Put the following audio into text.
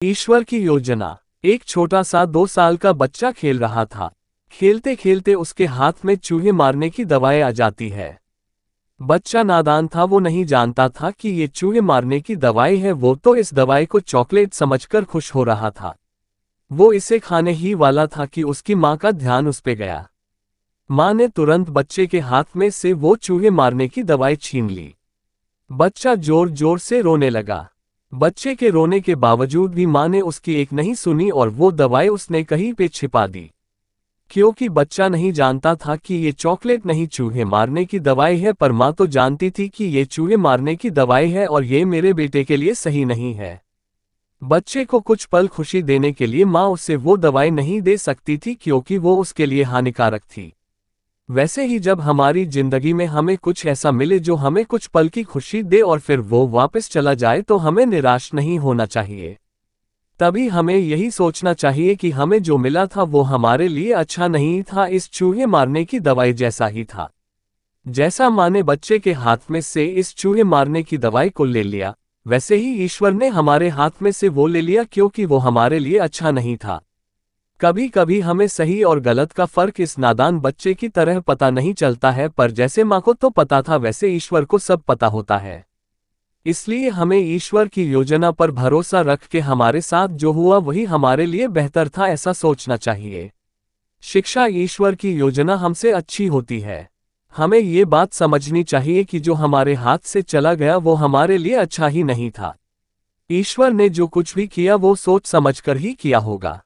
ईश्वर की योजना। एक छोटा सा 2 साल का बच्चा खेल रहा था। खेलते खेलते उसके हाथ में चूहे मारने की दवाई आ जाती है। बच्चा नादान था, वो नहीं जानता था कि ये चूहे मारने की दवाई है। वो तो इस दवाई को चॉकलेट समझकर खुश हो रहा था। वो इसे खाने ही वाला था कि उसकी माँ का ध्यान उस पे गया। माँ ने तुरंत बच्चे के हाथ में से वो चूहे मारने की दवाई छीन ली। बच्चा जोर जोर से रोने लगा। बच्चे के रोने के बावजूद भी माँ ने उसकी एक नहीं सुनी और वो दवाई उसने कहीं पे छिपा दी। क्योंकि बच्चा नहीं जानता था कि ये चॉकलेट नहीं चूहे मारने की दवाई है, पर माँ तो जानती थी कि ये चूहे मारने की दवाई है और ये मेरे बेटे के लिए सही नहीं है। बच्चे को कुछ पल खुशी देने के लिए माँ उसे वो दवाई नहीं दे सकती थी क्योंकि वो उसके लिए हानिकारक थी। वैसे ही जब हमारी जिंदगी में हमें कुछ ऐसा मिले जो हमें कुछ पल की खुशी दे और फिर वो वापस चला जाए तो हमें निराश नहीं होना चाहिए। तभी हमें यही सोचना चाहिए कि हमें जो मिला था वो हमारे लिए अच्छा नहीं था, इस चूहे मारने की दवाई जैसा ही था। जैसा माँ ने बच्चे के हाथ में से इस चूहे मारने की दवाई को ले लिया, वैसे ही ईश्वर ने हमारे हाथ में से वो ले लिया क्योंकि वो हमारे लिए अच्छा नहीं था। कभी कभी हमें सही और गलत का फर्क इस नादान बच्चे की तरह पता नहीं चलता है, पर जैसे माँ को तो पता था वैसे ईश्वर को सब पता होता है। इसलिए हमें ईश्वर की योजना पर भरोसा रख के हमारे साथ जो हुआ वही हमारे लिए बेहतर था ऐसा सोचना चाहिए। शिक्षा ईश्वर की योजना हमसे अच्छी होती है। हमें ये बात समझनी चाहिए कि जो हमारे हाथ से चला गया वो हमारे लिए अच्छा ही नहीं था। ईश्वर ने जो कुछ भी किया वो सोच समझकर ही किया होगा।